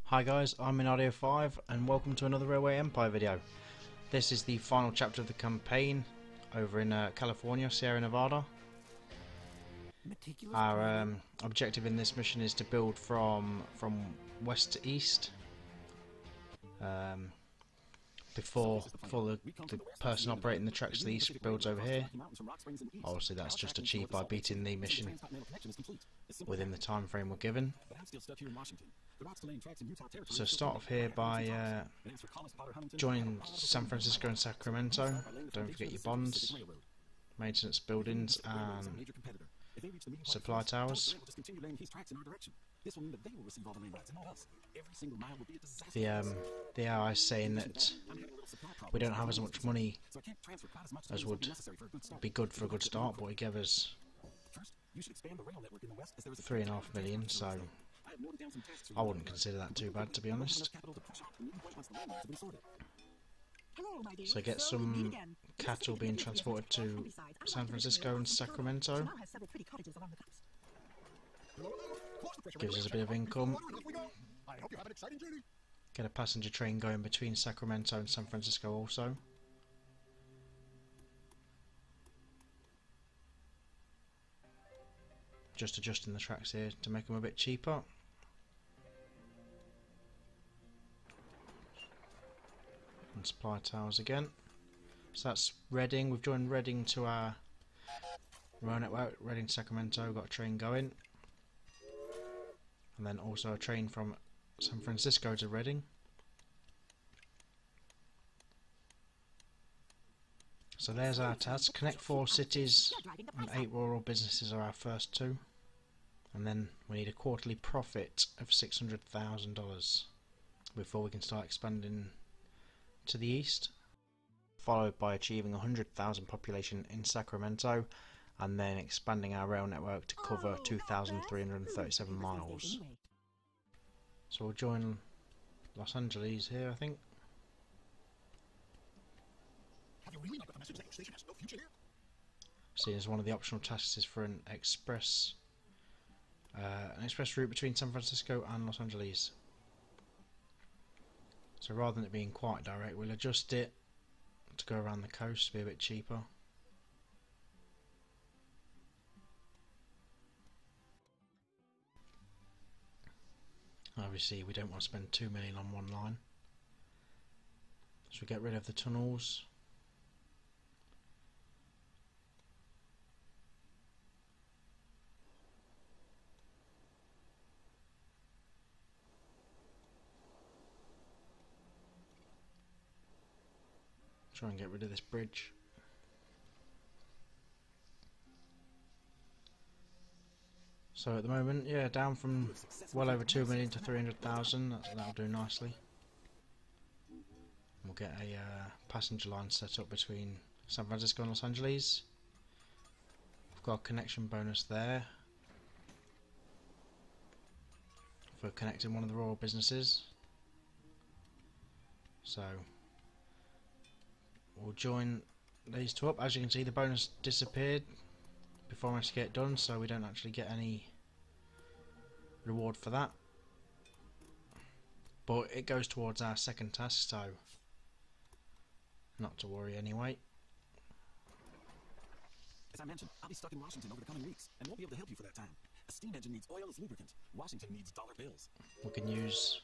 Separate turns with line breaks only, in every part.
Hi guys, I'm Minardi 5 and welcome to another Railway Empire video. This is the final chapter of the campaign over in California, Sierra Nevada. Our objective in this mission is to build from west to east. Before the person operating the tracks to the east builds over here. Obviously that's just achieved by beating the mission within the time frame we're given. So start off here by joining San Francisco and Sacramento. Don't forget your bonds, maintenance buildings and supply towers. The AI is saying that we don't have as much money as would be good for a good start, but he gave us 3.5 million, so I wouldn't consider that too bad, to be honest. So get some cattle being transported to San Francisco and Sacramento. Gives us a bit of income. Get a passenger train going between Sacramento and San Francisco also. Just adjusting the tracks here to make them a bit cheaper. And supply towers again. So that's Reading. We've joined Reading to our rail network. Reading to Sacramento, got a train going. And then also a train from San Francisco to Reading. So there's our task. Connect 4 cities and 8 rural businesses are our first 2. And then we need a quarterly profit of $600,000 before we can start expanding to the east. Followed by achieving 100,000 population in Sacramento and then expanding our rail network to cover 2,337 miles. So we'll join Los Angeles here, I think. Seeing as one of the optional tasks is for an express route between San Francisco and Los Angeles. So rather than it being quite direct, we'll adjust it to go around the coast to be a bit cheaper. Obviously we don't want to spend 2 million on one line, so we get rid of the tunnels. Try and get rid of this bridge. So at the moment, yeah, down from well over 2 million to 300,000. That'll do nicely. We'll get a passenger line set up between San Francisco and Los Angeles. We've got a connection bonus there for connecting one of the rural businesses. So we'll join these two up. As you can see, the bonus disappeared before I managed to get it done, so we don't actually get any reward for that, but it goes towards our second task, so not to worry anyway.
As I mentioned, I'll be stuck in Washington over the coming weeks and won't be able to help you for that time. A steam engine needs oil as lubricant. Washington needs dollar bills.
We can use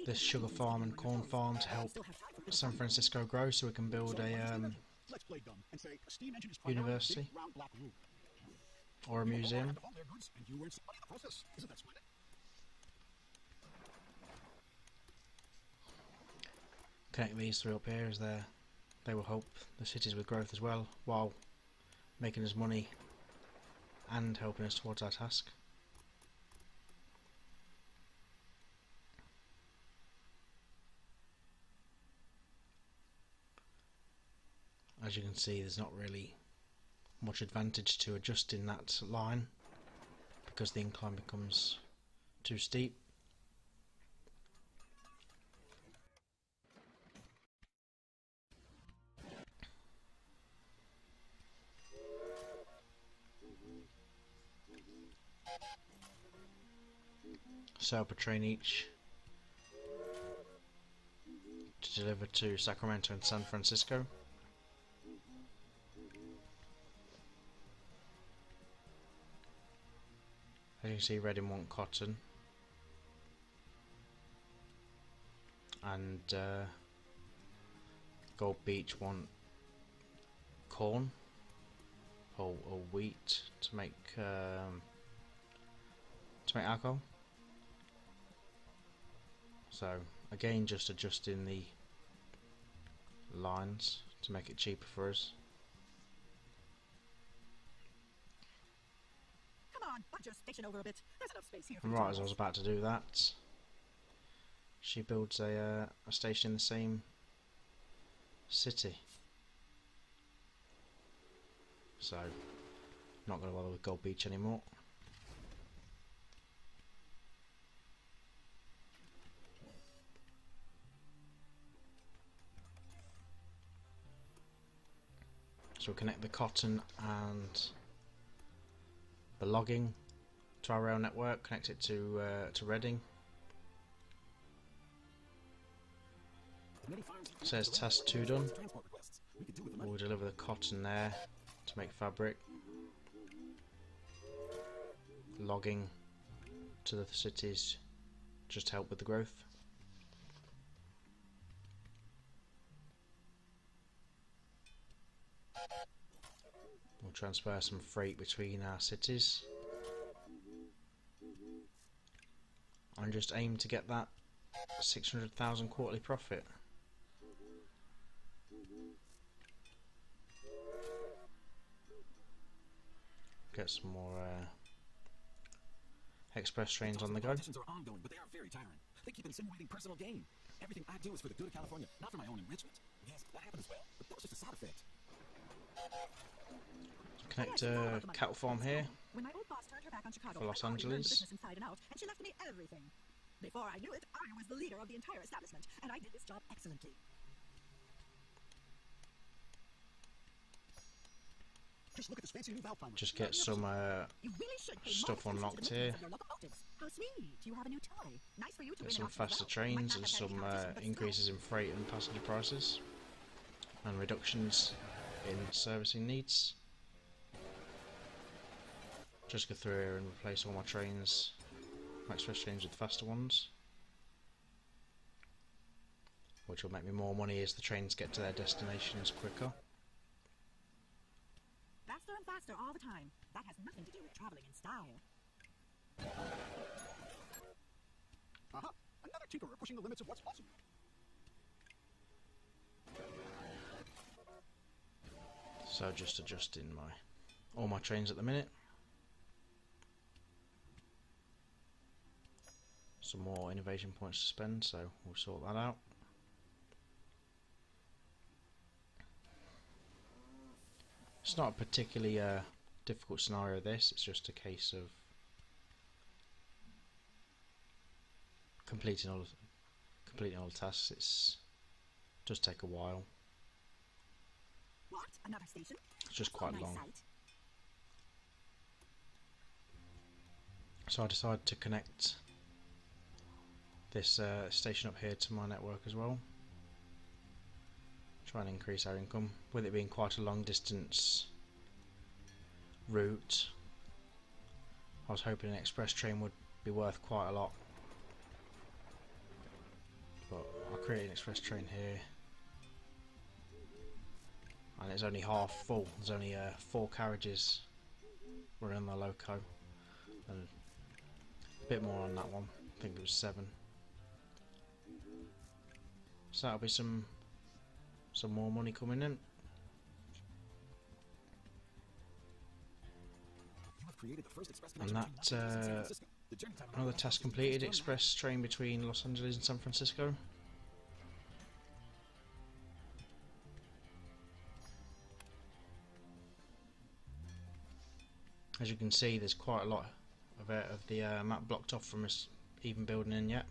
this sugar farm and corn farm to help San Francisco grow, so we can build a university or a museum. Connect these 3 up here as they will help the cities with growth as well, while making us money and helping us towards our task. As you can see, there's not really much advantage to adjusting that line because the incline becomes too steep. sell per train each to deliver to Sacramento and San Francisco. As you can see, Reading want cotton, and Gold Beach want corn or wheat to make alcohol. So again, just adjusting the lines to make it cheaper for us.
Come on, bunch your station over a bit. There's enough space here for
And
the
right as I
terminals.
was about to do that, she builds a station in the same city. So, not going to bother with Gold Beach anymore. So we'll connect the cotton and the logging to our rail network, connect it to Reading.
Many farms
It says
use the
task
railroad
2 done.
for transport requests. We could do with the money.
We'll deliver the cotton there to make fabric. Logging to the cities just to help with the growth. We'll transfer some freight between our cities and just aim to get that 600,000 quarterly profit. Get some more express trains on the go.
Competitions are ongoing, but they are very tiring. They keep insinuating personal gain. Everything I do is for the good of California, not for my own enrichment. Yes, that happens as well, but that was just a side effect.
Connect a cattle farm here
When my old boss turned her back on Chicago,
for Los
I already learned the
Angeles.
business inside and out, and she left me everything. Before I knew it, I was the leader of the entire establishment, and I did this job excellently.
Just look at this fancy new valve primer.
Just get some
You really should pay
stuff
more attention
unlocked
to the
here.
movements of your locomotives. How sweet! You have a new toy. Nice for you to
Get
win
some
an auction as
faster
well.
trains
Might
and
not have
some
any competition, but
increases in freight and passenger prices, and reductions in servicing needs. Just go through here and replace all my trains, my express trains, with faster ones, which will make me more money as the trains get to their destinations quicker.
Faster and faster all the time. That has nothing to do with traveling in style.
Uh-huh. Another tinkerer pushing the limits of what's possible.
So just adjusting all my trains at the minute. Some more innovation points to spend, so we'll sort that out. It's not a particularly difficult scenario, this. It's just a case of completing all the tasks. It does take a while.
What? Another station?
It's just
That's not
quite
a nice
long.
sight.
So I decided to connect this station up here to my network as well. Try and increase our income. With it being quite a long distance route, I was hoping an express train would be worth quite a lot. But I'll create an express train here, and it's only half full. There's only 4 carriages running on the loco, and a bit more on that one. I think it was 7. So that'll be some more money coming in.
You have created the first express
And
connection
that
between Los Angeles and San Francisco. The journey time
another
around
task
Los Angeles
completed.
is
Express train between Los Angeles and San Francisco. As you can see, there's quite a lot of the map blocked off from us even building in yet.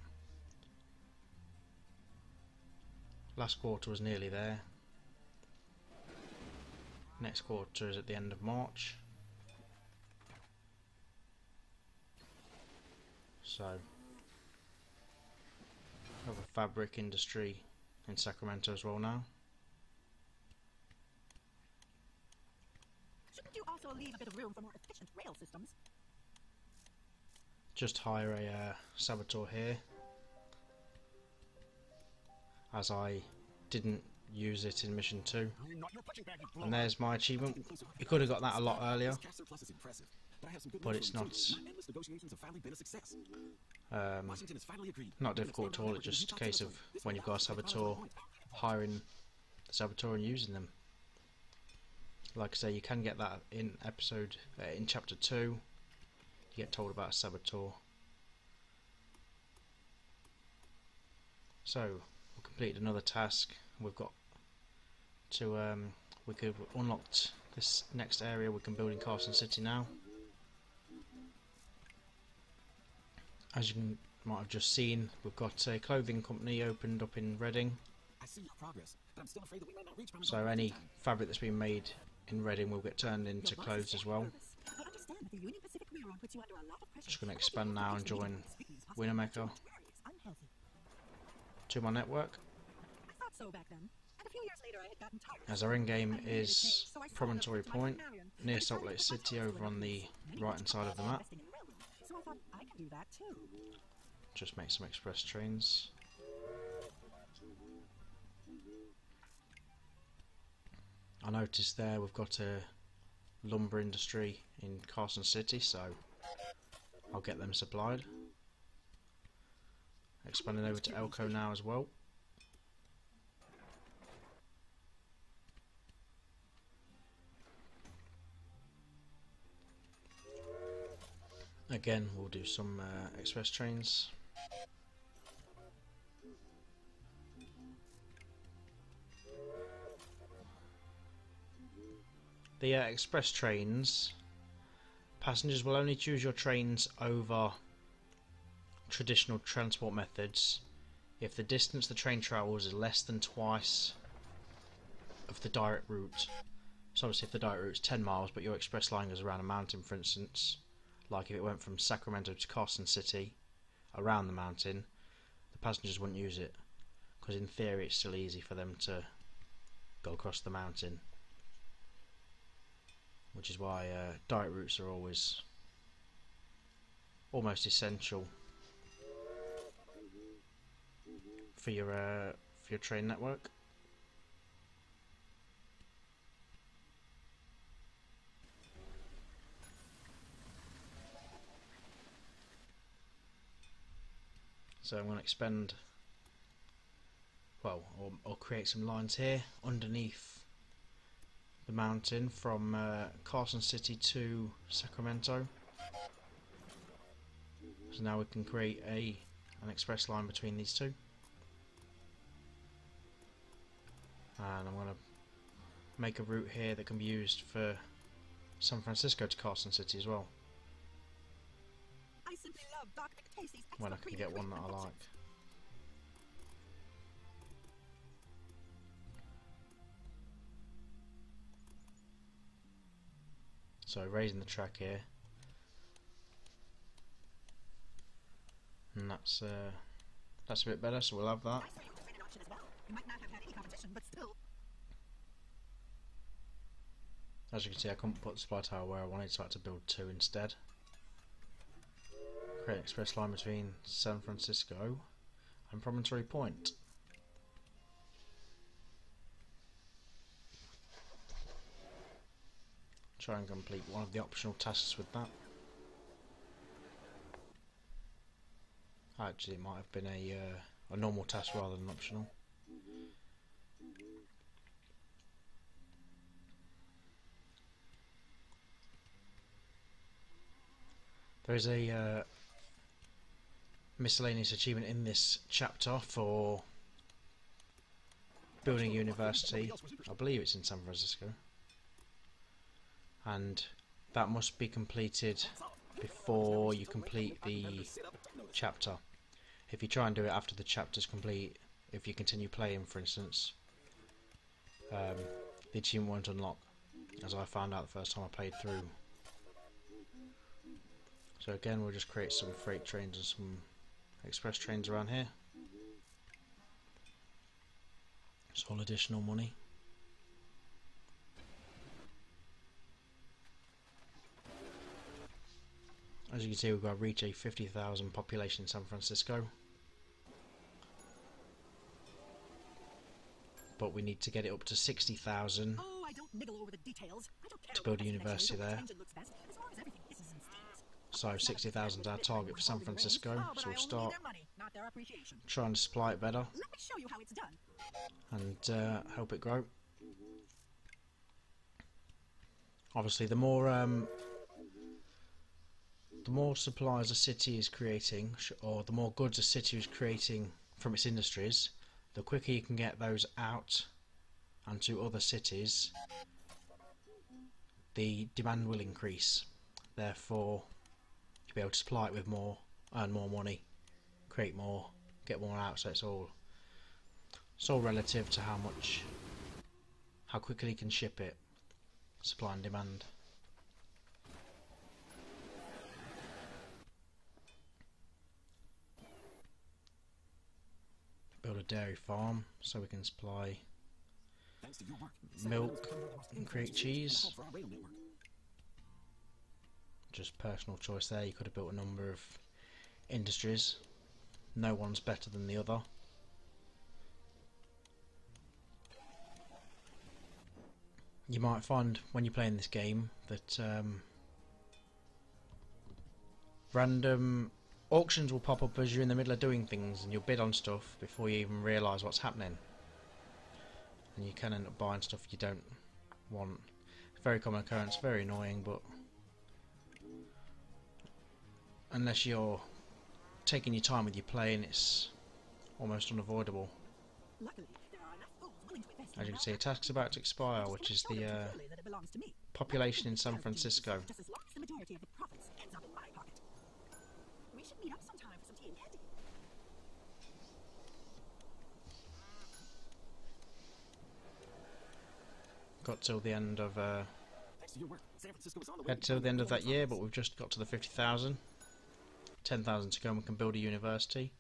Last quarter was nearly there. Next quarter is at the end of March. So We have a fabric industry in Sacramento as well now.
Shouldn't you also leave a bit of room for more efficient rail systems?
Just hire a saboteur here, as I didn't use it in mission 2. And there's my achievement. You could have got that a lot earlier, but it's not difficult at all. It's just a case of when you've got a saboteur, hiring the saboteur and using them. Like I say, you can get that in chapter 2. You get told about a saboteur. So we've completed another task. We've got to we could unlocked this next area. We can build in Carson City now. As you might have just seen, we've got a clothing company opened up in Reading.
I see your progress, but I'm still afraid that we might not reach
So any fabric that's been made in Reading will get turned into clothes as well. Just going to expand now and join Winnemecker to my network. As our end game is Promontory Point, near Salt Lake City, over on the right hand side of the map. Just make some express trains. I noticed there we've got a lumber industry in Carson City, so I'll get them supplied. Expanding over to Elko now as well. Again, we'll do some express trains. The express trains, passengers will only choose your trains over traditional transport methods if the distance the train travels is less than twice of the direct route. So obviously if the direct route is 10 miles but your express line goes around a mountain, for instance, like if it went from Sacramento to Carson City around the mountain, the passengers wouldn't use it, because in theory it's still easy for them to go across the mountain. Which is why direct routes are always almost essential for your train network. So I'm going to expand, well, or create some lines here underneath the mountain from Carson City to Sacramento. So now we can create an express line between these two. And I'm going to make a route here that can be used for San Francisco to Carson City as well, when I can get one that I like. So raising the track here, and that's a bit better, so we'll have that. As you can see, I couldn't put the supply tower where I wanted, so I had to build 2 instead. Create an express line between San Francisco and Promontory Point. Try and complete one of the optional tasks with that. Actually, it might have been a normal task rather than optional. There is a miscellaneous achievement in this chapter for building a university. I believe it's in San Francisco. And that must be completed before you complete the chapter. If you try and do it after the chapter's complete, if you continue playing, for instance, the achievement won't unlock, as I found out the first time I played through. So again, we'll just create some freight trains and some express trains around here. It's all additional money. As you can see, we've got to reach a 50,000 population in San Francisco. But we need to get it up to 60,000
Oh, I don't niggle over the details. I don't care
to build a
what
university
the
there.
looks best, as long as everything is in stance.
So 60,000 is our target for San Francisco.
Oh, but
So
I
we'll
only
start
need their money, not their appreciation.
trying to supply it better
Let me show you how it's done.
and help it grow. Obviously, the more supplies a city is creating, or the more goods a city is creating from its industries, the quicker you can get those out and to other cities, the demand will increase. Therefore, you'll be able to supply it with more, earn more money, create more, get more out. So it's all relative to how quickly you can ship it, supply and demand. Build a dairy farm so we can supply
Thanks to your work,
milk and create cheese.
for our rail network.
Just personal choice there. You could have built a number of industries. No one's better than the other. You might find when you're playing this game that random auctions will pop up as you're in the middle of doing things, and you'll bid on stuff before you even realise what's happening. And you can end up buying stuff you don't want. It's a very common occurrence, very annoying, but unless you're taking your time with your playing, it's almost unavoidable.
Luckily, there are enough fools willing to invest in
As you can see, a
railroads.
task's about to expire, which is
Show them
the
clearly that it belongs to me.
population in San Francisco.
Just as long as the majority of the profits ends up in my pocket. We should meet up sometime for some tea and candy.
Got till the end of
Thanks to your work, San Francisco is on the way.
had till the end of that year, but we've just got to the 50,000. 10,000 to go and we can build a university,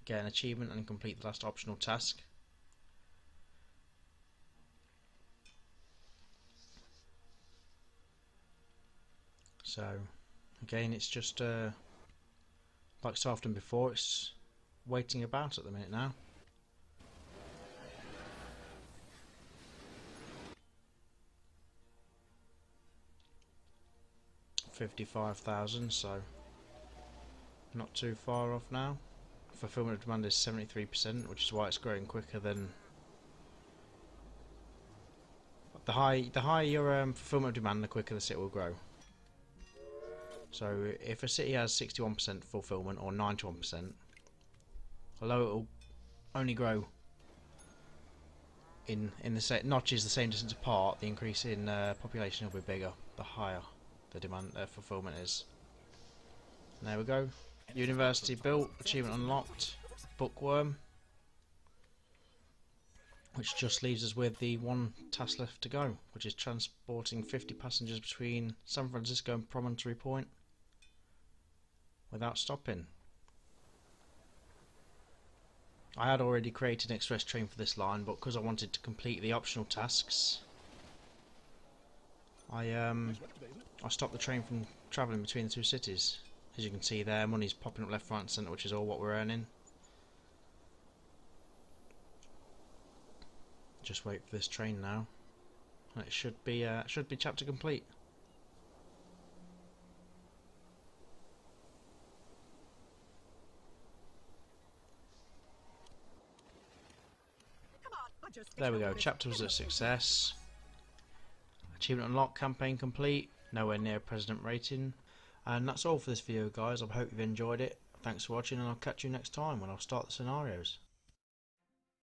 get an achievement and complete the last optional task. So again, it's just like so often before, it's waiting about at the minute now. $55,000, so not too far off now. Fulfillment of demand is 73%, which is why it's growing quicker than the higher your fulfillment of demand, the quicker the city will grow. So if a city has 61% fulfillment or 91%, although it will only grow in the notches the same distance apart, the increase in population will be bigger the higher the demand fulfillment is. And there we go. University built, achievement unlocked, bookworm, which just leaves us with the one task left to go, which is transporting 50 passengers between San Francisco and Promontory Point without stopping. I had already created an express train for this line, but because I wanted to complete the optional tasks, I stopped the train from travelling between the two cities. As you can see there, money's popping up left, right and centre, which is all what we're earning. Just wait for this train now. And it should be chapter complete.
Come on, I'll just
There we
stick
go,
to this.
chapter was a success. Achievement unlocked, campaign complete, nowhere near president rating. And that's all for this video guys, I hope you've enjoyed it. Thanks for watching and I'll catch you next time when I'll start the scenarios.